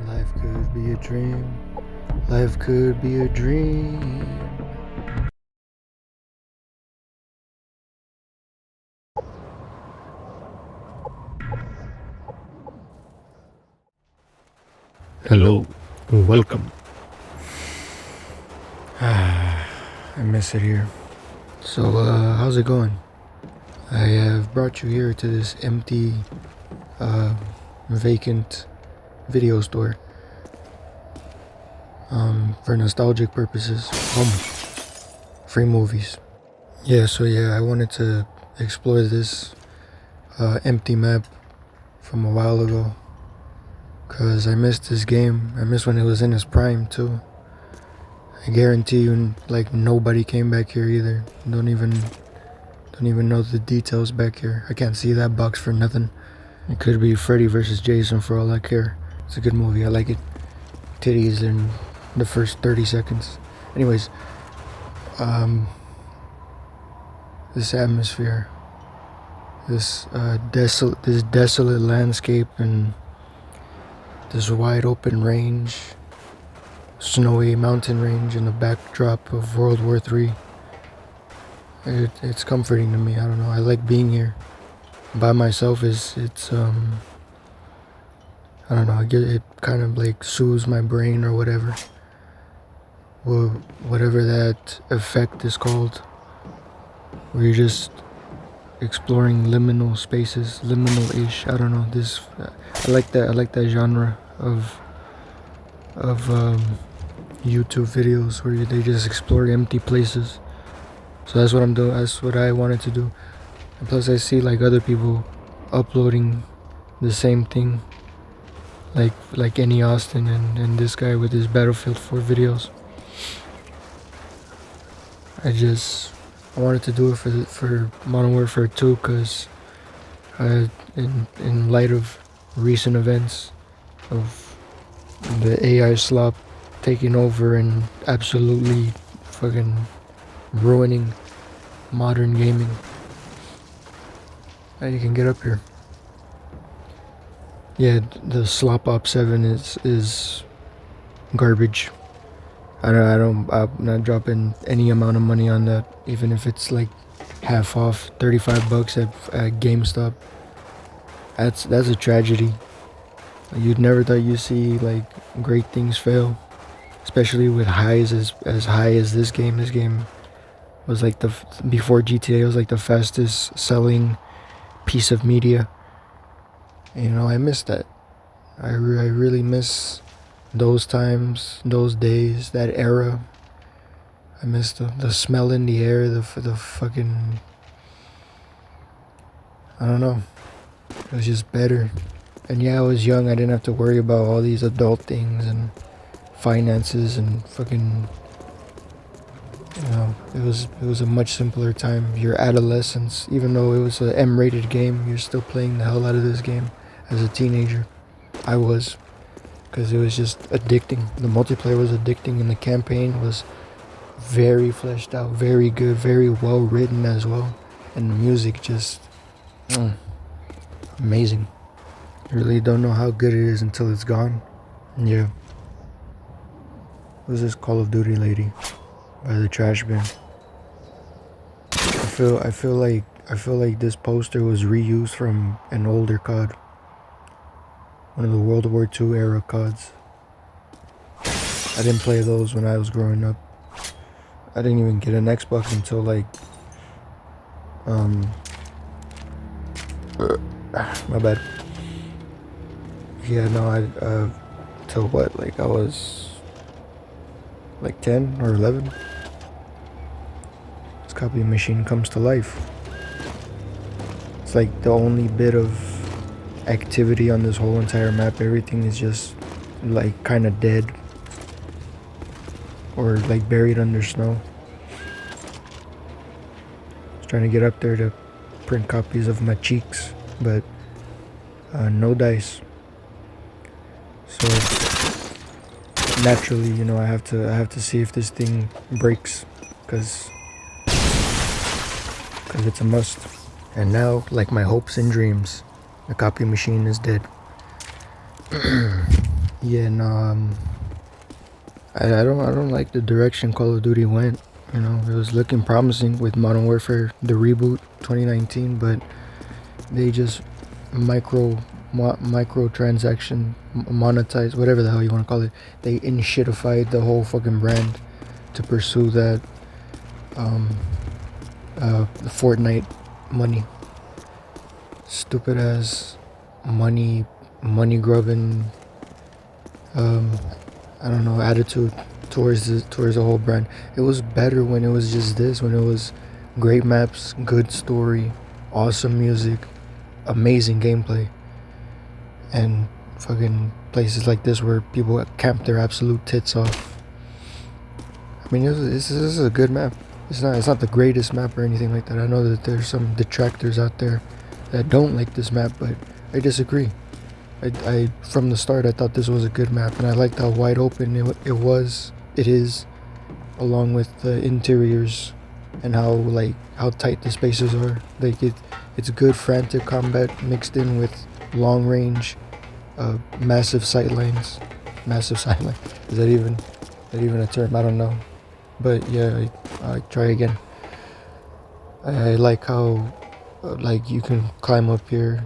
Life could be a dream. Life could be a dream. Hello, welcome. I miss it here. So, how's it going? I have brought you here to this empty, vacant video store. For nostalgic purposes. Free movies. Yeah, so I wanted to explore this empty map from a while ago. Cause I missed this game. I missed when it was in its prime too. I guarantee you, like, nobody came back here either. Don't even know the details back here. I can't see that box for nothing. It could be Freddy versus Jason for all I care. It's a good movie. I like it. Titties in the first 30 seconds. Anyways, this atmosphere, this desolate landscape, and this wide open range, snowy mountain range in the backdrop of World War III. It's comforting to me. I don't know. I like being here. By myself I don't know. It kind of like soothes my brain or whatever. Well, whatever that effect is called, where you're just exploring liminal spaces, liminal-ish. I don't know. I like that genre of YouTube videos where they just explore empty places. So that's what I'm doing. That's what I wanted to do. And plus, I see like other people uploading the same thing, like Annie Austin and this guy with his Battlefield 4 videos. I wanted to do it for Modern Warfare 2 because in light of recent events of the AI slop taking over and absolutely fucking ruining modern gaming. Now you can get up here. Yeah, the Slop Op 7 is garbage. I'm not dropping any amount of money on that, even if it's like half off, $35 at GameStop. That's a tragedy. You'd never thought you'd see like great things fail, especially with highs as high as this game. This game was like before GTA, it was like the fastest selling piece of media. You know, I miss that. I really miss those times, those days, that era. I miss the smell in the air, the fucking, I don't know. It was just better. And yeah, I was young. I didn't have to worry about all these adult things and finances and fucking, you know, it was a much simpler time. Your adolescence, even though it was an M-rated game, you're still playing the hell out of this game as a teenager. I was, because it was just addicting. The multiplayer was addicting, and the campaign was very fleshed out, very good, very well written as well, and the music just amazing. You really don't know how good it is until it's gone. Yeah. Who's this Call of Duty lady by the trash bin? I feel like this poster was reused from an older COD. One of the World War II era CODs. I didn't play those when I was growing up. I didn't even get an Xbox until like my bad. Yeah, no, till what, like I was like 10 or 11. This copy machine comes to life. It's like the only bit of activity on this whole entire map. Everything is just like kind of dead or like buried under snow. I was trying to get up there to print copies of my cheeks, but no dice. So naturally, you know, I have to see if this thing breaks, because it's a must. And now, like my hopes and dreams, the copy machine is dead. Yeah, no, I don't like the direction Call of Duty went. You know, it was looking promising with Modern Warfare, the reboot 2019, but they just microtransaction monetize, whatever the hell you want to call it. They in-shitified the whole fucking brand to pursue that Fortnite money. Stupid ass money grubbing I don't know, attitude towards the whole brand. It was better when it was just this, when it was great maps, good story, awesome music, amazing gameplay, and fucking places like this where people camp their absolute tits off. I mean, this is a good map. It's not the greatest map or anything like that. I know that there's some detractors out there that don't like this map, but I disagree. I from the start I thought this was a good map, and I liked how wide open it is, along with the interiors and how tight the spaces are. Like it's good frantic combat mixed in with long range, massive sight lines. Massive sight line. Is that even a term? I don't know. But yeah, I try again. I like how like you can climb up here.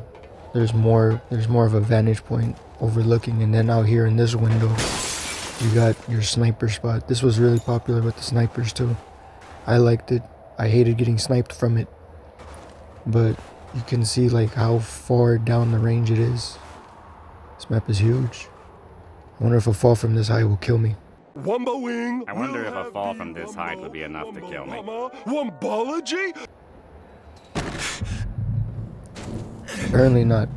There's more of a vantage point overlooking, and then out here in this window you got your sniper spot. This was really popular with the snipers too. I liked it. I hated getting sniped from it, but you can see like how far down the range it is. This map is huge. I wonder if a fall from this height will kill me. Wumboing. I wonder if a fall from this height would be enough to kill me. Wumbology? Apparently not.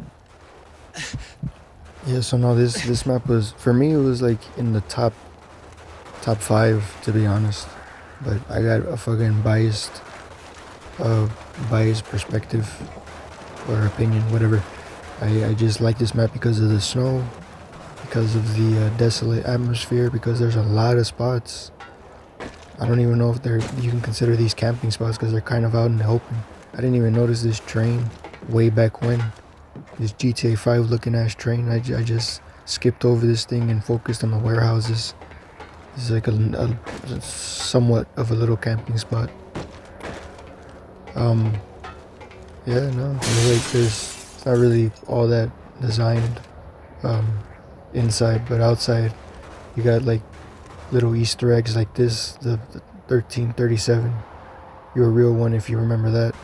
Yeah, so no, this map was, for me, it was like in the top 5, to be honest. But I got a fucking biased perspective or opinion, whatever. I just like this map because of the snow, because of the desolate atmosphere, because there's a lot of spots. I don't even know if you can consider these camping spots because they're kind of out in the open. I didn't even notice this train way back when. This GTA 5 looking ass train. I just skipped over this thing and focused on the warehouses. This is like a somewhat of a little camping spot. Yeah, no, like it's not really all that designed inside, but outside you got like little Easter eggs like this, the 1337. You're a real one if you remember that.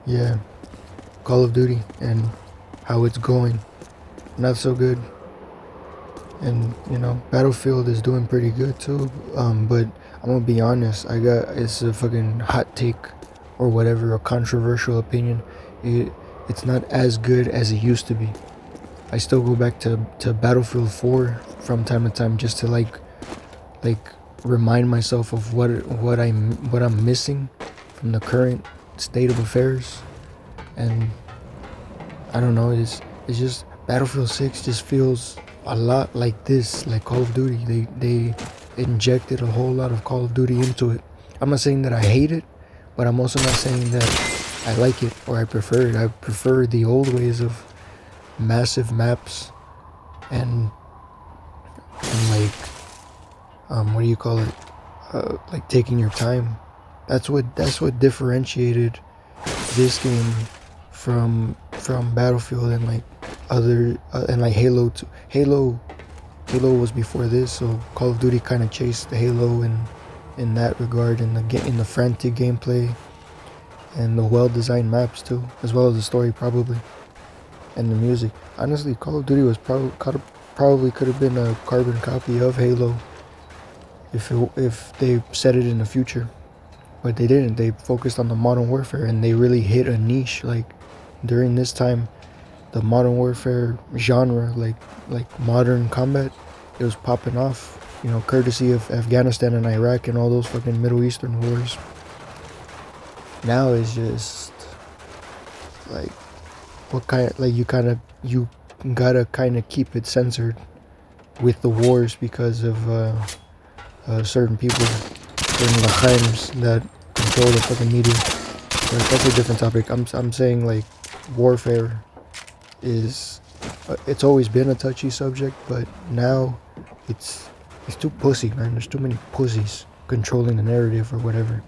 Yeah, Call of Duty and how it's going, not so good. And you know, Battlefield is doing pretty good too. But I'm gonna be honest, it's a fucking hot take or whatever, a controversial opinion. It's not as good as it used to be. I still go back to Battlefield 4 from time to time just to like remind myself of what I'm missing from the current state of affairs. And I don't know, it's just Battlefield 6 just feels a lot like this, like Call of Duty. They injected a whole lot of Call of Duty into it. I'm not saying that I hate it, but I'm also not saying that I like it or I prefer it. I prefer the old ways of massive maps and like what do you call it, like taking your time. That's what differentiated this game from Battlefield and like other and like Halo. Halo was before this, so Call of Duty kind of chased the Halo in that regard, in the frantic gameplay and the well-designed maps too, as well as the story probably, and the music. Honestly, Call of Duty was probably could have been a carbon copy of Halo if they set it in the future, but they didn't. They focused on the Modern Warfare, and they really hit a niche. Like during this time, the Modern Warfare genre, like modern combat, it was popping off, you know, courtesy of Afghanistan and Iraq and all those fucking Middle Eastern wars. Now it's just like you gotta kind of keep it censored with the wars because of certain people, certain lahims that control the fucking media. But that's a different topic. I'm saying like warfare is it's always been a touchy subject, but now it's too pussy, man. There's too many pussies controlling the narrative or whatever.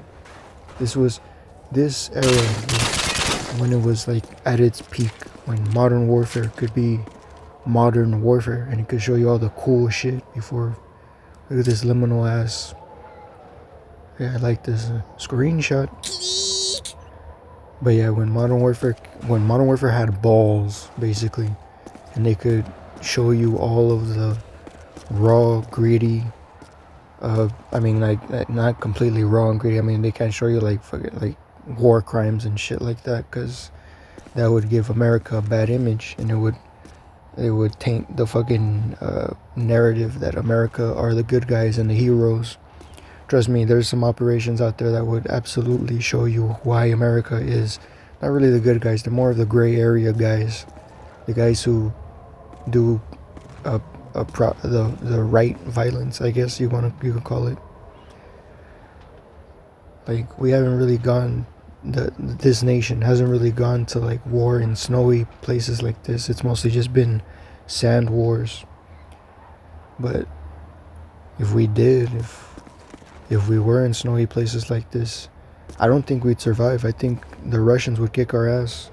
This era was when it was like at its peak, when modern warfare could be modern warfare and it could show you all the cool shit before. Look at this liminal ass. Yeah, I like this screenshot. But yeah, when Modern Warfare had balls, basically, and they could show you all of the raw, greedy, I mean, like, not completely raw and greedy. I mean, they can't show you like fucking like war crimes and shit like that, because that would give America a bad image, and it would taint the fucking narrative that America are the good guys and the heroes. Trust me, there's some operations out there that would absolutely show you why America is not really the good guys. They're more of the gray area guys, the guys who do the right violence, I guess you could call it. Like, we haven't really gone, this nation hasn't really gone to like war in snowy places like this. It's mostly just been sand wars. But if we did, if we were in snowy places like this, I don't think we'd survive. I think the Russians would kick our ass,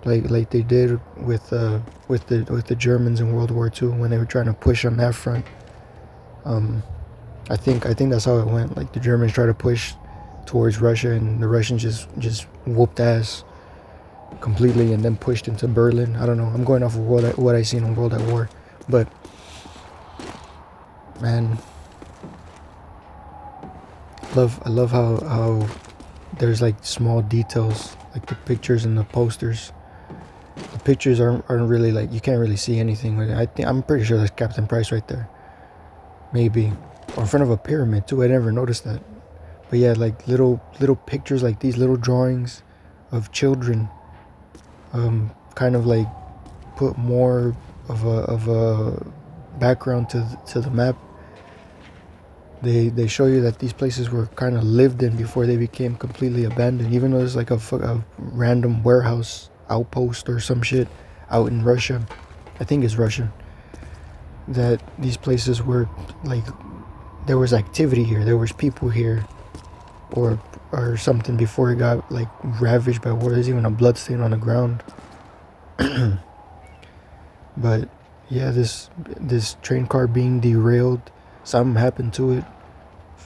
like they did with the Germans in World War II when they were trying to push on that front. I think that's how it went. Like, the Germans tried to push towards Russia, and the Russians just whooped ass completely, and then pushed into Berlin. I don't know. I'm going off of what I seen on World at War, but man. I love how there's like small details, like the pictures and the posters. The pictures aren't really like, you can't really see anything with it. I'm pretty sure that's Captain Price right there, maybe, or in front of a pyramid too. I never noticed that. But yeah, like little pictures like these, little drawings of children, kind of like put more of a background to the map. They show you that these places were kind of lived in before they became completely abandoned. Even though there's like a random warehouse outpost or some shit out in Russia, I think it's Russia, that these places were like, there was activity here, there was people here, or something before it got like ravaged by war. There's even a bloodstain on the ground. But yeah, this train car being derailed, something happened to it.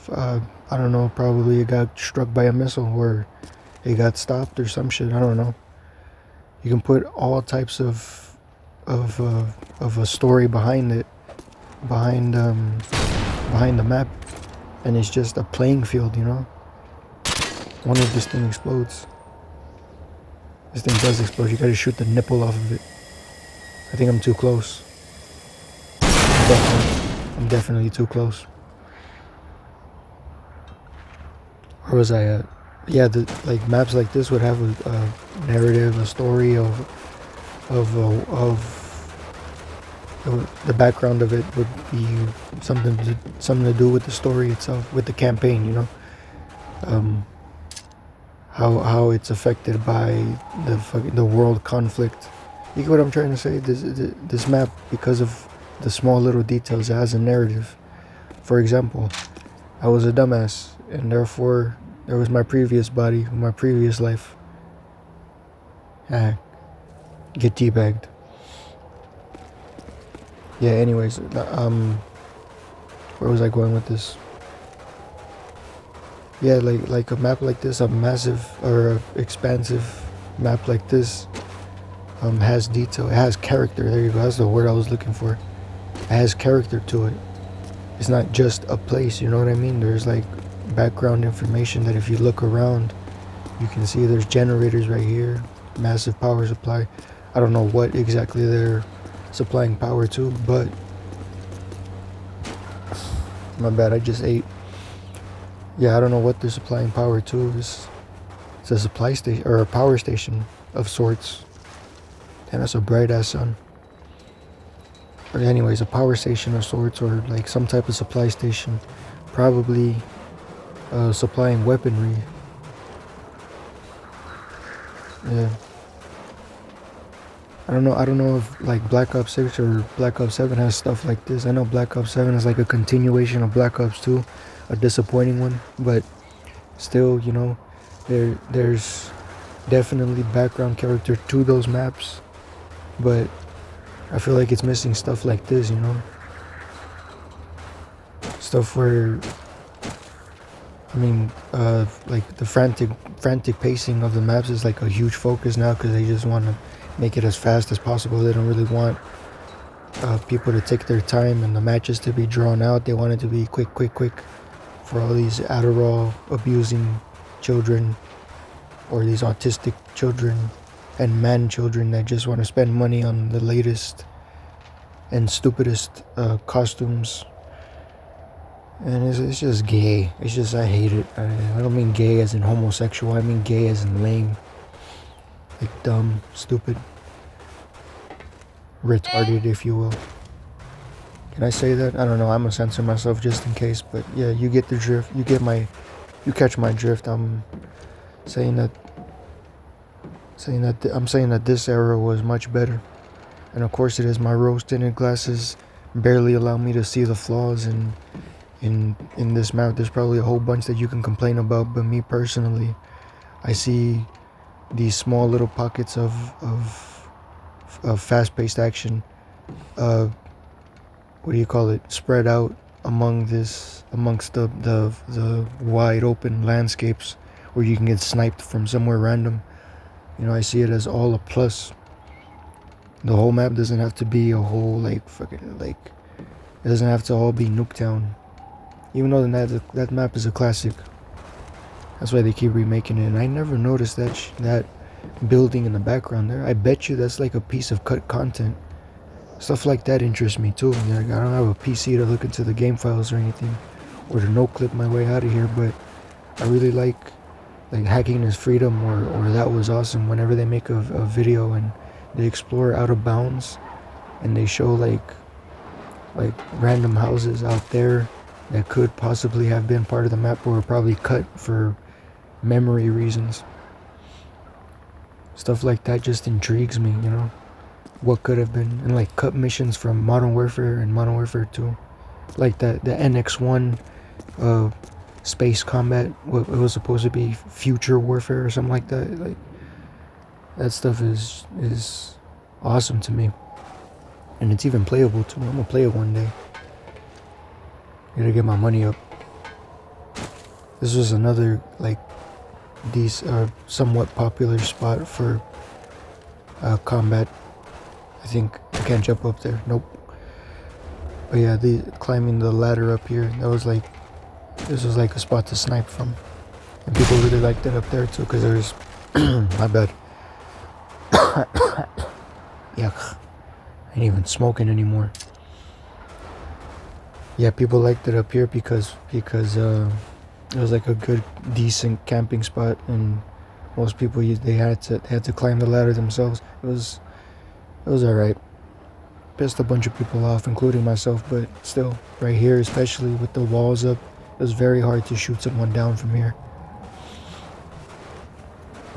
I don't know, probably it got struck by a missile, or it got stopped or some shit. I don't know. You can put all types of a story behind it, behind the map, and it's just a playing field, you know. One of this thing explodes. This thing does explode. You gotta shoot the nipple off of it. I think I'm too close. I'm definitely too close. Where was I at? Yeah, like maps like this would have a narrative, a story of the background of it would be something to do with the story itself, with the campaign, you know. How it's affected by the world conflict. You get what I'm trying to say? This map, because of the small little details, it has a narrative. For example, I was a dumbass, and therefore there was my previous body, my previous life. Get teabagged. Yeah, anyways, where was I going with this? Yeah, like a map like this, a massive or a expansive map like this, has detail. It has character. There you go. That's the word I was looking for. It has character to it. It's not just a place, you know what I mean? There's like background information that if you look around, you can see there's generators right here, massive power supply. I don't know what exactly they're supplying power to, but my bad, I just ate. Yeah, I don't know what they're supplying power to. It's a supply station or a power station of sorts. And that's a bright ass sun. But anyways, a power station of sorts, or like some type of supply station, probably supplying weaponry. Yeah. I don't know if like Black Ops 6 or Black Ops 7 has stuff like this. I know Black Ops 7 is like a continuation of Black Ops 2, a disappointing one, but still, you know, there's definitely background character to those maps, but I feel like it's missing stuff like this, you know, stuff where, I mean, like the frantic pacing of the maps is like a huge focus now because they just want to make it as fast as possible. They don't really want people to take their time and the matches to be drawn out. They want it to be quick for all these Adderall abusing children or these autistic children and man children that just want to spend money on the latest and stupidest costumes. And it's just gay. It's just, I hate it. I don't mean gay as in homosexual. I mean gay as in lame. Like dumb, stupid, retarded, if you will. Can I say that? I don't know. I'm gonna censor myself just in case. But yeah, you get the drift. You catch my drift. I'm saying that this era was much better. And of course it is. My rose-tinted glasses barely allow me to see the flaws in this map. There's probably a whole bunch that you can complain about, but me personally, I see these small little pockets of fast-paced action, what do you call it, spread out amongst the wide open landscapes where you can get sniped from somewhere random. You know, I see it as all a plus. The whole map doesn't have to be a whole like fucking like, it doesn't have to all be Nuketown. Even though that map is a classic. That's why they keep remaking it. And I never noticed that building in the background there. I bet you that's like a piece of cut content. Stuff like that interests me too. Like, I don't have a PC to look into the game files or anything, or to no clip my way out of here. But I really like HackingIsFreedom or ThatWasAwesome. Whenever they make a video and they explore out of bounds, and they show like random houses out there that could possibly have been part of the map or were probably cut for memory reasons. Stuff like that just intrigues me, you know, what could have been. And like cut missions from Modern Warfare and Modern Warfare 2, like the NX1 space combat, what it was supposed to be future warfare or something like that. Like that stuff is awesome to me, and it's even playable too. I'm gonna play it one day. Gotta get my money up. This was another like these somewhat popular spot for combat. I think I can't jump up there. Nope. But yeah, climbing the ladder up here, this was like a spot to snipe from, and people really liked it up there too because there's my bad. Yuck. I ain't even smoking anymore. Yeah, people liked it up here because it was like a good, decent camping spot, and most people they had to climb the ladder themselves. It was alright. Pissed a bunch of people off, including myself, but still, right here, especially with the walls up, it was very hard to shoot someone down from here.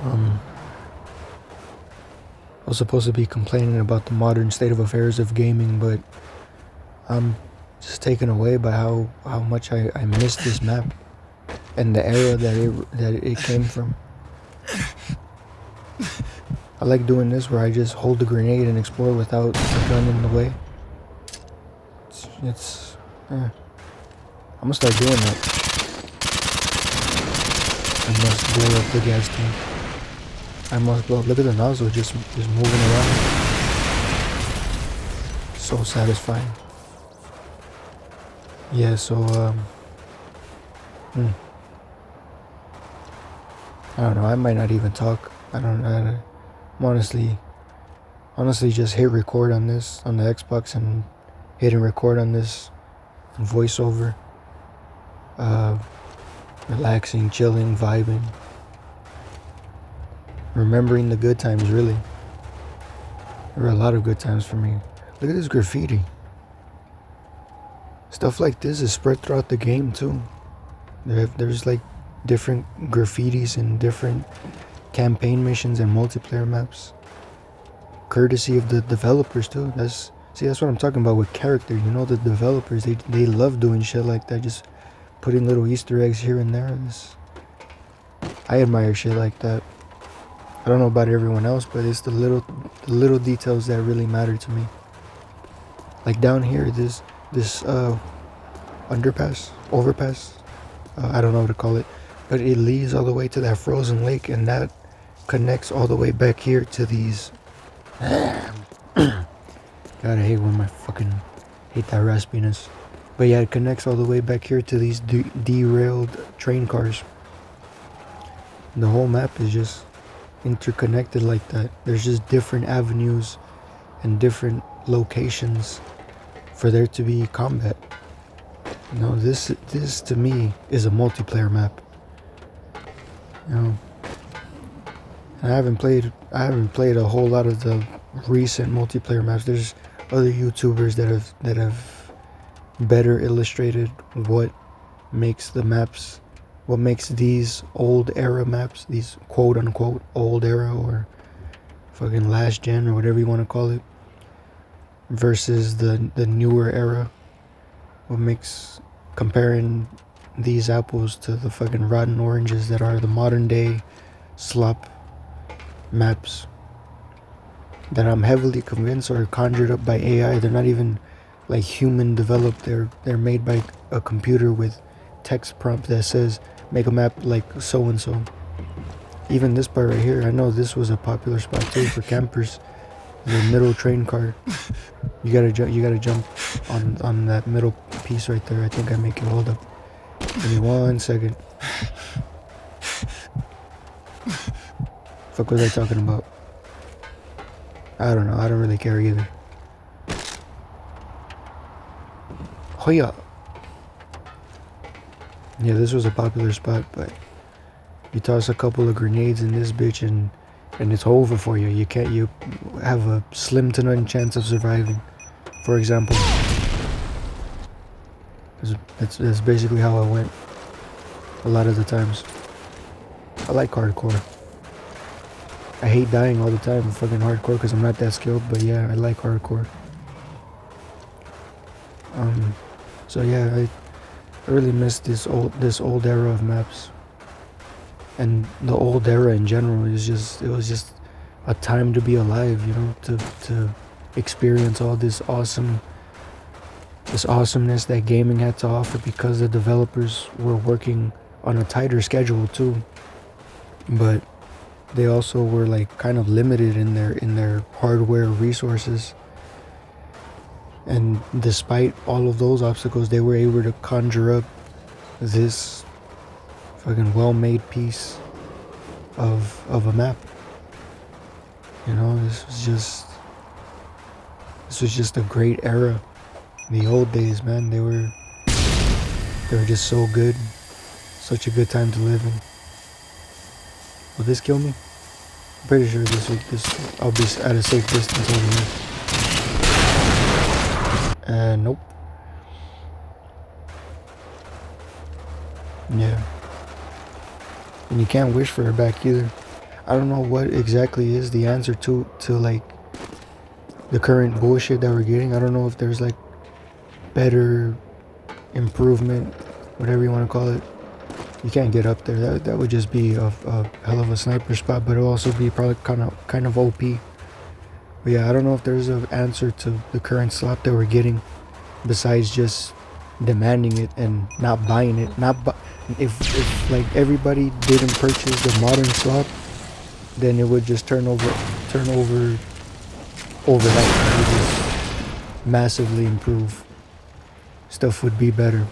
I was supposed to be complaining about the modern state of affairs of gaming, but I'm just taken away by how much I miss this map and the era that it came from. I like doing this where I just hold the grenade and explore without the gun in the way. I'm gonna start doing that. I must blow up the gas tank. I must blow up. Look at the nozzle just moving around. So satisfying. Yeah, so I don't know, I might not even talk. I'm honestly just hit record on this on the Xbox and hitting record on this voiceover. Relaxing, chilling, vibing. Remembering the good times, really. There were a lot of good times for me. Look at this graffiti. Stuff like this is spread throughout the game too. There's like different graffitis and different campaign missions and multiplayer maps. courtesy of the developers too. That's what I'm talking about with character. You know, the developers, they love doing shit like that, just putting little Easter eggs here and there. I admire shit like that. I don't know about everyone else, but it's the little details that really matter to me. Like down here, this overpass, I don't know what to call it, but it leads all the way to that frozen lake, and that connects all the way back here to these. God, I hate when hate that raspiness. But yeah, it connects all the way back here to these derailed train cars. The whole map is just interconnected like that. There's just different avenues and different locations for there to be combat. You know, this to me is a multiplayer map. You know, and I haven't played a whole lot of the recent multiplayer maps. There's other YouTubers that have better illustrated what makes the maps, what makes these old era maps, these quote unquote old era or fucking last gen or whatever you want to call it, versus the newer era. What makes comparing these apples to the fucking rotten oranges that are the modern day slop maps that I'm heavily convinced are conjured up by AI. They're not even like human developed. They're made by a computer with text prompt that says make a map like so and so. Even this part right here, I know this was a popular spot too for campers. The middle train car. You gotta jump on that middle piece right there. I think I make it. Hold up. Give me 1 second. Fuck was I talking about? I don't know. I don't really care either. Hoya. Yeah, this was a popular spot, but you toss a couple of grenades in this bitch and it's over for you. You have a slim to none chance of surviving. For example. That's basically how I went a lot of the times. I like hardcore. I hate dying all the time in fucking hardcore because I'm not that skilled, but yeah, I like hardcore. So yeah, I really miss this old era of maps. And the old era in general it was just a time to be alive, you know, to experience all this awesomeness that gaming had to offer, because the developers were working on a tighter schedule too. But they also were like kind of limited in their hardware resources. And despite all of those obstacles, they were able to conjure up this fucking well-made piece of a map. You know, this was just a great era. The old days, man, they were just so good. Such a good time to live in. Will this kill me? I'm pretty sure I'll be at a safe distance over here. Nope. Yeah. And you can't wish for her back either. I don't know what exactly is the answer to like the current bullshit that we're getting. I don't know if there's like better improvement, whatever you want to call it. You can't get up there. That would just be a hell of a sniper spot, but it'll also be probably kind of OP. But yeah, I don't know if there's an answer to the current slop that we're getting besides just demanding it and not buying it. If like everybody didn't purchase the modern slop, then it would just turn over overnight. It would just massively improve. Stuff would be better.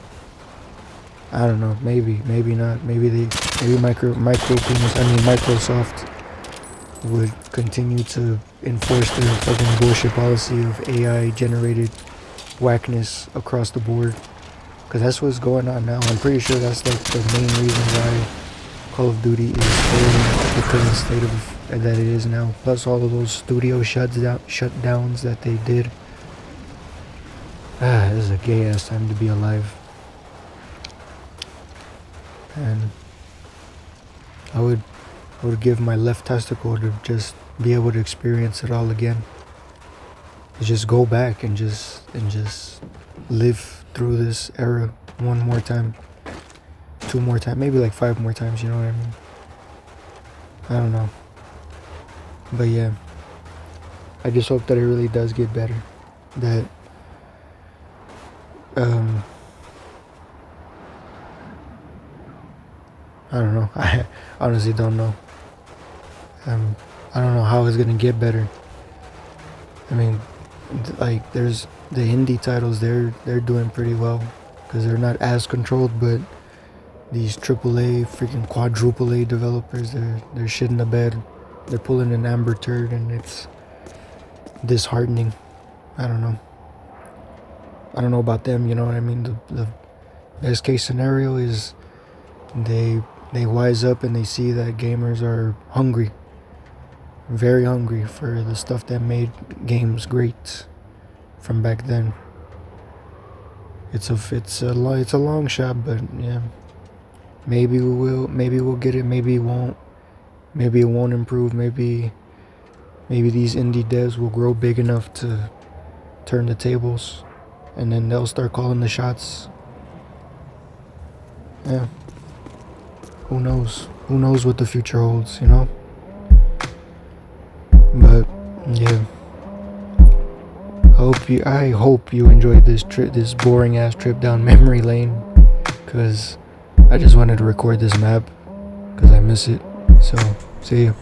I don't know, maybe not. Maybe Microsoft would continue to enforce their fucking bullshit policy of AI generated whackness across the board, because that's what's going on now. I'm pretty sure that's like the main reason why Call of Duty is in the current state of that it is now, plus all of those studio shutdowns that they did. This is a gay ass time to be alive. And I would give my left testicle to just be able to experience it all again. Just go back and just live through this era one more time, 2 more times, maybe like 5 more times, you know what I mean? I don't know. But yeah, I just hope that it really does get better. That I don't know. I honestly don't know. I don't know how it's gonna get better. I mean, like, there's the indie titles, they're doing pretty well because they're not as controlled, but these AAA, freaking quadruple A developers, they're shitting the bed. They're pulling an Amber Turd, and it's disheartening. I don't know about them, you know what I mean? The best case scenario is they wise up and they see that gamers are hungry, very hungry for the stuff that made games great from back then. It's a long shot, but yeah, maybe we'll get it, maybe it won't. Maybe it won't improve. Maybe these indie devs will grow big enough to turn the tables, and then they'll start calling the shots. Yeah. Who knows? Who knows what the future holds, you know? But yeah. I hope you enjoyed this boring ass trip down memory lane, cause I just wanted to record this map, cause I miss it. So, see you.